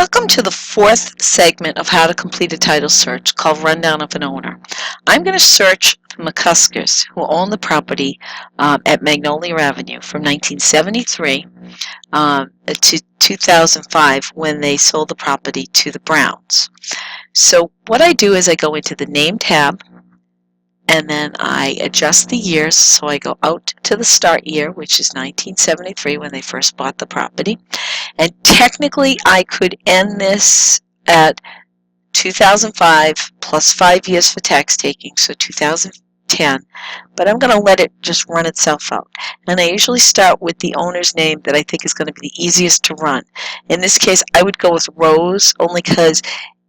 Welcome to the fourth segment of how to complete a title search called Rundown of an Owner. I'm going to search the McCuskers, who own the property at Magnolia Avenue from 1973 to 2005 when they sold the property to the Browns. So what I do is I go into the Name tab, and then I adjust the years, so I go out to the start year, which is 1973 when they first bought the property. And technically I could end this at 2005 plus 5 years for tax taking, so 2010, but I'm going to let it just run itself out. And I usually start with the owner's name that I think is going to be the easiest to run. In this case, I would go with Rose, only because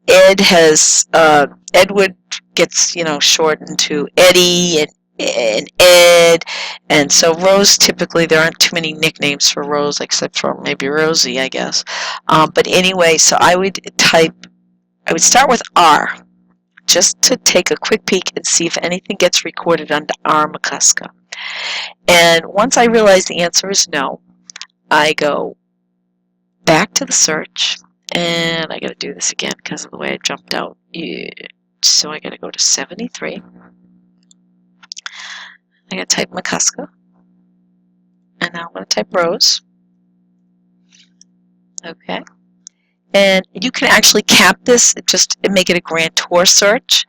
Edward gets, shortened to Eddie and Ed, and so Rose, typically there aren't too many nicknames for Rose except for maybe Rosie, I guess. But anyway, so I would start with R, just to take a quick peek and see if anything gets recorded under R. McCusker. And once I realize the answer is no, I go back to the search, and I got to do this again because of the way I jumped out. So I got to go to 73. I got to type McCusker, and now I'm going to type Rose. Okay. And you can actually cap this, just make it a grantor search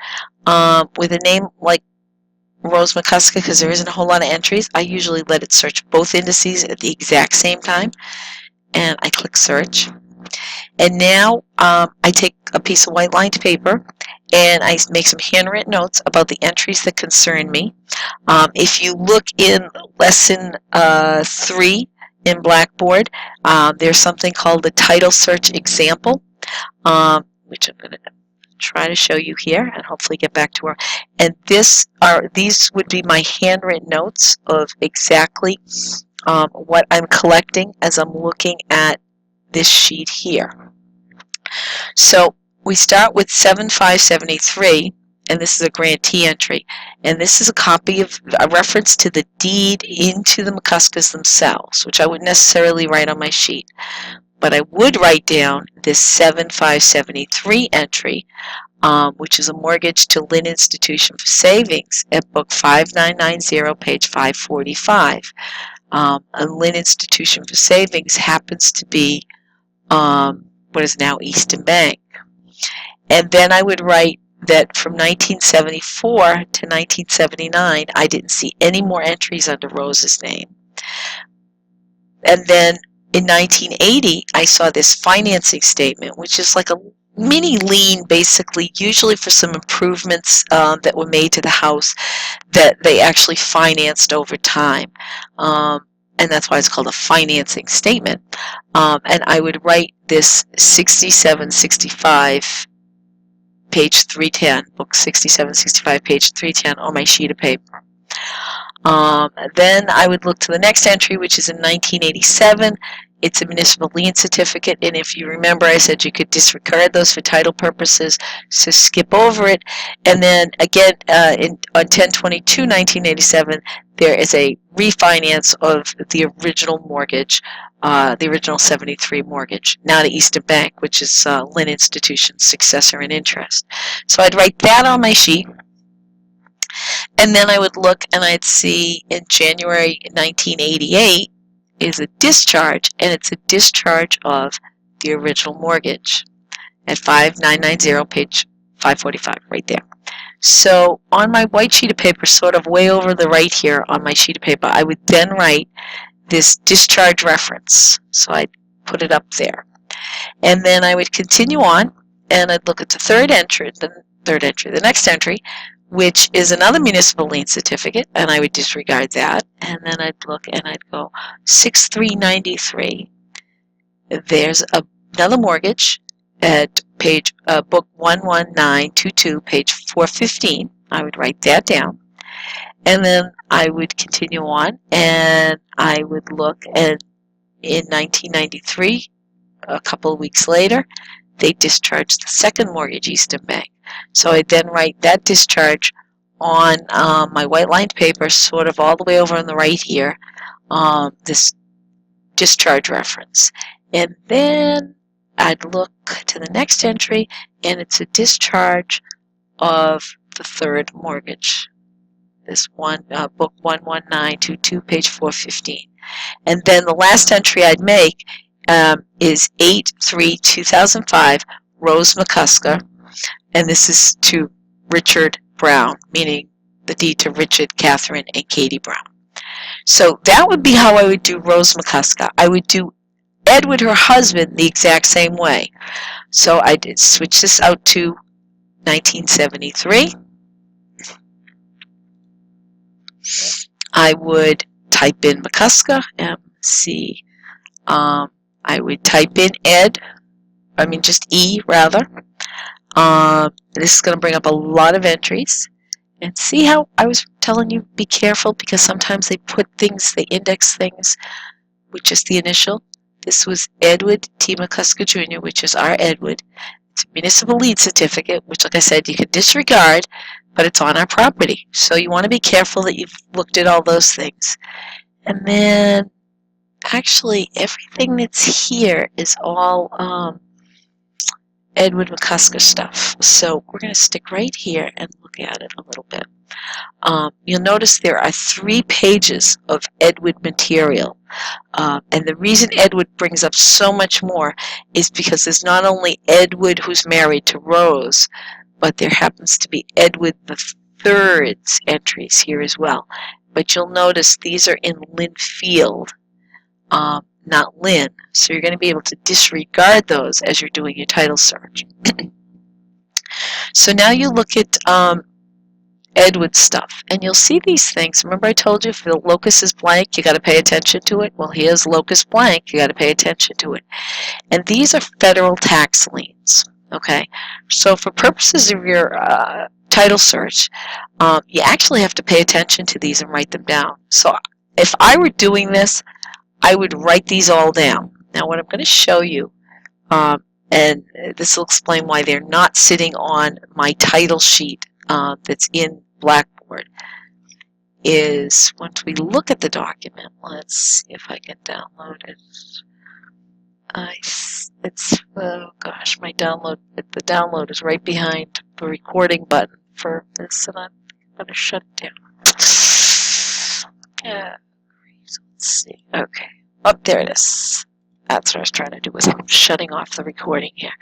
with a name like Rose McCusker, because there isn't a whole lot of entries. I usually let it search both indices at the exact same time, and I click search. And now I take a piece of white lined paper and I make some handwritten notes about the entries that concern me. If you look in lesson 3 in Blackboard, there's something called the title search example, which I'm going to try to show you here and hopefully get back to her. And these would be my handwritten notes of exactly what I'm collecting as I'm looking at this sheet here. So we start with 7573, and this is a grantee entry, and this is a reference to the deed into the McCuskers themselves, which I wouldn't necessarily write on my sheet, but I would write down this 7573 entry, which is a mortgage to Lynn Institution for Savings at book 5990, page 545. A Lynn Institution for Savings happens to be what is now Eastern Bank. And then I would write that from 1974 to 1979, I didn't see any more entries under Rose's name. And then in 1980, I saw this financing statement, which is like a mini lien, basically, usually for some improvements that were made to the house that they actually financed over time. And that's why it's called a financing statement. And I would write this 6765, page 310, book 6765, page 310 on my sheet of paper. Then I would look to the next entry, which is in 1987. It's a municipal lien certificate, and if you remember, I said you could disregard those for title purposes, so skip over it. And then again, on 10/22/1987, there is a refinance of the original mortgage, the original 73 mortgage, now to Eastern Bank, which is Lynn Institution's successor in interest. So I'd write that on my sheet. And then I would look and I'd see in January 1988 is a discharge, and it's a discharge of the original mortgage at 5990, page 545, right there. So on my white sheet of paper, sort of way over the right here on my sheet of paper, I would then write this discharge reference. So I'd put it up there. And then I would continue on, and I'd look at the the next entry, which is another municipal lien certificate, and I would disregard that. And then I'd look and I'd go 6393. There's another mortgage at page book 11922, page 415. I would write that down. And then I would continue on, and I would look, and in 1993, a couple of weeks later, they discharged the second mortgage, Eastern Bank. So I then write that discharge on my white lined paper, sort of all the way over on the right here, this discharge reference. And then I'd look to the next entry, and it's a discharge of the third mortgage. This one, book 11922, page 415. And then the last entry I'd make is 8/3/2005, Rose McCusker, and this is to Richard Brown, meaning the deed to Richard, Catherine, and Katie Brown. So that would be how I would do Rose McCusker. I would do Edward, her husband, the exact same way. So I did switch this out to 1973. I would type in McCusker, M-C. I would type in just E rather. This is going to bring up a lot of entries. And see how I was telling you be careful, because sometimes they put things, they index things with just the initial. This was Edward T. McCusker Jr., which is our Edward. It's a municipal lien certificate, which, like I said, you could disregard, but it's on our property. So you want to be careful that you've looked at all those things. And then, actually, everything that's here is all Edward McCusker stuff. So we're going to stick right here and look at it a little bit. You'll notice there are 3 pages of Edward material. And the reason Edward brings up so much more is because there's not only Edward who's married to Rose, but there happens to be Edward the Third's entries here as well. But you'll notice these are in Linfield, not Lynn. So you're going to be able to disregard those as you're doing your title search. So now you look at Edward stuff, and you'll see these things. Remember I told you if the locus is blank, you got to pay attention to it? Well, here's locus blank, you got to pay attention to it. And these are federal tax liens, okay? So for purposes of your title search, you actually have to pay attention to these and write them down. So if I were doing this, I would write these all down. Now what I'm going to show you, and this will explain why they're not sitting on my title sheet that's in Blackboard, is once we look at the document, let's see if I can download it. Oh gosh, my download, the download is right behind the recording button for this, and I'm going to shut it down. Yeah, let's see. Okay, there it is. That's what I was trying to do, was I'm shutting off the recording here.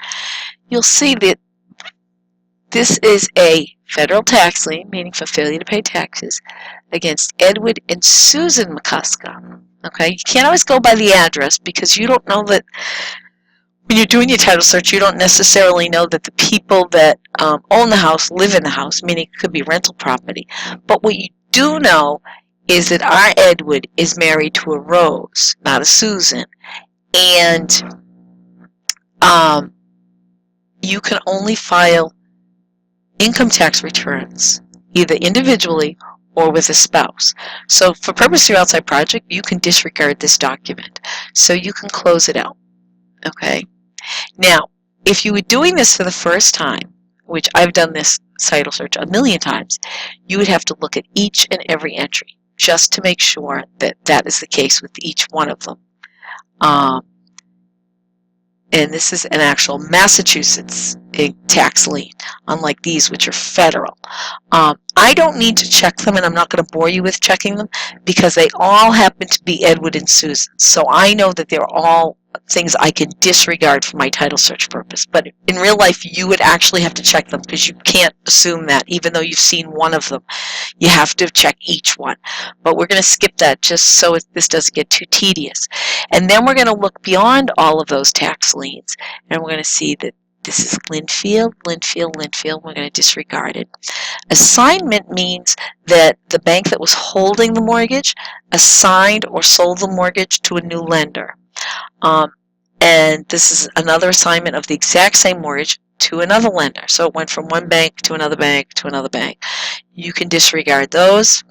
You'll see that this is a federal tax lien, meaning for failure to pay taxes, against Edward and Susan McCusker. Okay, you can't always go by the address, because you don't know that when you're doing your title search, you don't necessarily know that the people that own the house live in the house, meaning it could be rental property. But what you do know is that our Edward is married to a Rose, not a Susan, and you can only file income tax returns either individually or with a spouse. So for purpose of your outside project, you can disregard this document. So you can close it out. Okay? Now, if you were doing this for the first time, which I've done this title search a million times, you would have to look at each and every entry just to make sure that that is the case with each one of them. And this is an actual Massachusetts tax lien, unlike these, which are federal. I don't need to check them, and I'm not going to bore you with checking them, because they all happen to be Edward and Susan. So I know that they're all things I can disregard for my title search purpose. But in real life, you would actually have to check them, because you can't assume that. Even though you've seen one of them, you have to check each one. But we're going to skip that just so this doesn't get too tedious. And then we're going to look beyond all of those tax liens, and we're going to see that this is Linfield, Linfield, Linfield. We're going to disregard it. Assignment means that the bank that was holding the mortgage assigned or sold the mortgage to a new lender. And this is another assignment of the exact same mortgage to another lender. So it went from one bank to another bank to another bank. You can disregard those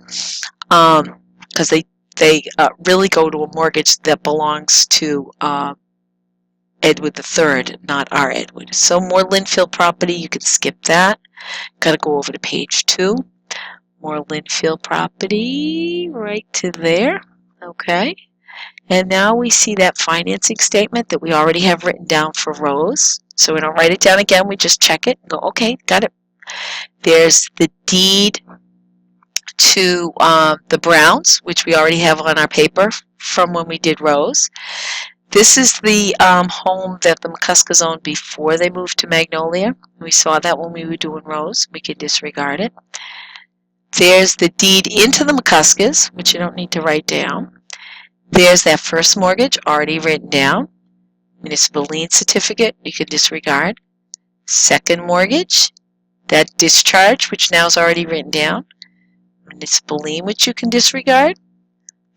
because they really go to a mortgage that belongs to Edward III, not our Edward. So more Linfield property, you can skip that. Got to go over to page 2. More Linfield property right to there. Okay. And now we see that financing statement that we already have written down for Rose. So we don't write it down again, we just check it and go, okay, got it. There's the deed to the Browns, which we already have on our paper from when we did Rose. This is the home that the McCuskers owned before they moved to Magnolia. We saw that when we were doing Rose. We could disregard it. There's the deed into the McCuskers, which you don't need to write down. There's that first mortgage already written down. Municipal lien certificate, you can disregard. Second mortgage, that discharge, which now is already written down. Municipal lien, which you can disregard.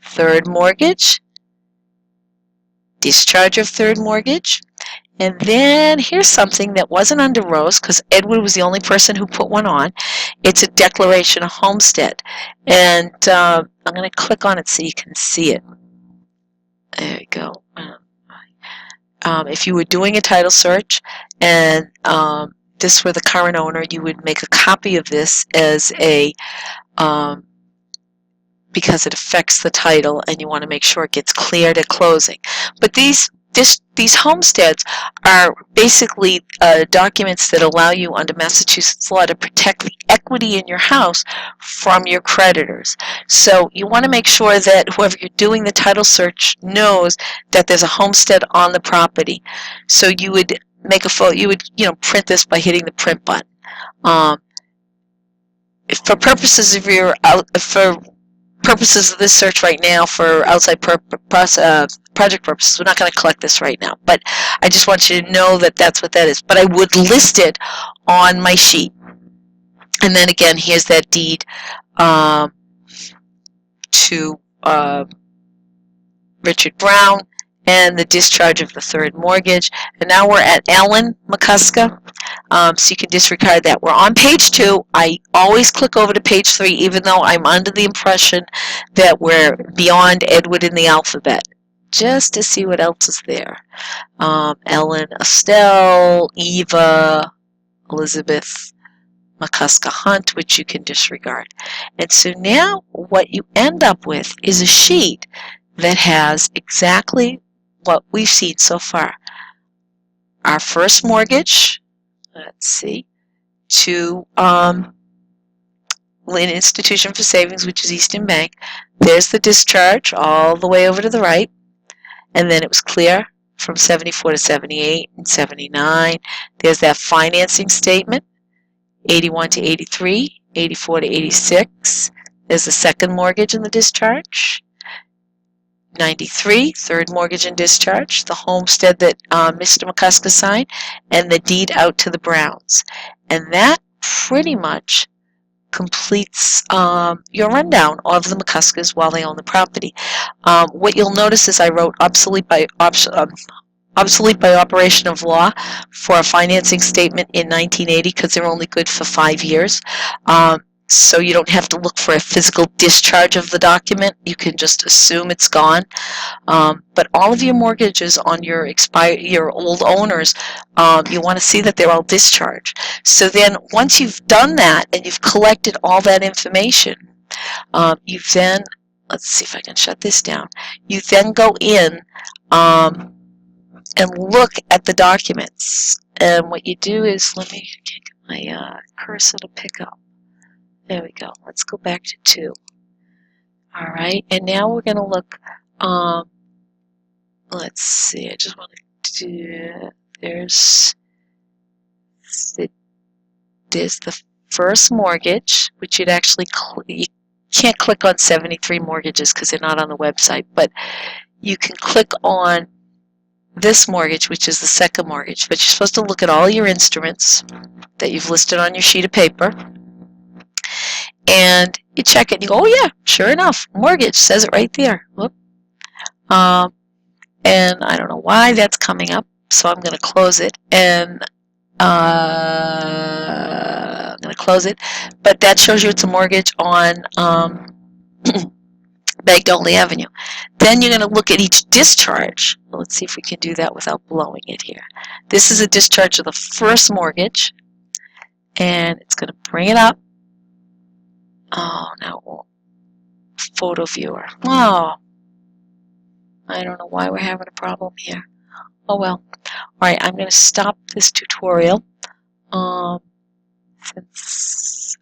Third mortgage, discharge of third mortgage. And then here's something that wasn't under Rose because Edward was the only person who put one on. It's a declaration of homestead. And I'm going to click on it so you can see it. There we go. If you were doing a title search and this were the current owner, you would make a copy of this as a because it affects the title and you want to make sure it gets cleared at closing. But these homesteads are basically documents that allow you under Massachusetts law to protect the equity in your house from your creditors. So you want to make sure that whoever you're doing the title search knows that there's a homestead on the property. So you would make a photo, you would print this by hitting the print button. For purposes of your purposes of this search right now, for outside project purposes, we're not going to collect this right now, but I just want you to know that that's what that is. But I would list it on my sheet. And then again, here's that deed to Richard Brown and the discharge of the third mortgage. And now we're at Ellen McCusker. So you can disregard that. We're on page 2. I always click over to page 3, even though I'm under the impression that we're beyond Edward in the alphabet, just to see what else is there. Ellen, Estelle, Eva, Elizabeth, McCusker Hunt, which you can disregard. And so now what you end up with is a sheet that has exactly what we've seen so far. Our first mortgage, let's see, to an institution for savings, which is Eastern Bank. There's the discharge all the way over to the right. And then it was clear from 74 to 78 and 79. There's that financing statement, 81 to 83, 84 to 86. There's the second mortgage and the discharge. 93, third mortgage and discharge, the homestead that Mr. McCusker signed, and the deed out to the Browns. And that pretty much completes your rundown of the McCuskers while they own the property. What you'll notice is I wrote obsolete by operation of law for a financing statement in 1980 because they're only good for 5 years. So you don't have to look for a physical discharge of the document. You can just assume it's gone. But all of your mortgages on your old owners, you want to see that they're all discharged. So then once you've done that and you've collected all that information, you then, let's see if I can shut this down, you then go in and look at the documents. And what you do is, let me get my cursor to pick up. There we go. Let's go back to 2. All right, and now we're going to look, let's see, I just want to do, there's the first mortgage, which you'd actually, you can't click on 73 mortgages because they're not on the website, but you can click on this mortgage, which is the second mortgage. But you're supposed to look at all your instruments that you've listed on your sheet of paper, and you check it and you go, oh yeah, sure enough, mortgage, says it right there. Whoop. And I don't know why that's coming up, so I'm going to close it, and I'm going to close it, but that shows you it's a mortgage on Magnolia Avenue. Then you're going to look at each discharge. Let's see if we can do that without blowing it here. This is a discharge of the first mortgage, and it's going to bring it up. Oh, now it won't. Photo viewer. Oh. I don't know why we're having a problem here. Oh well. Alright, I'm going to stop this tutorial. Since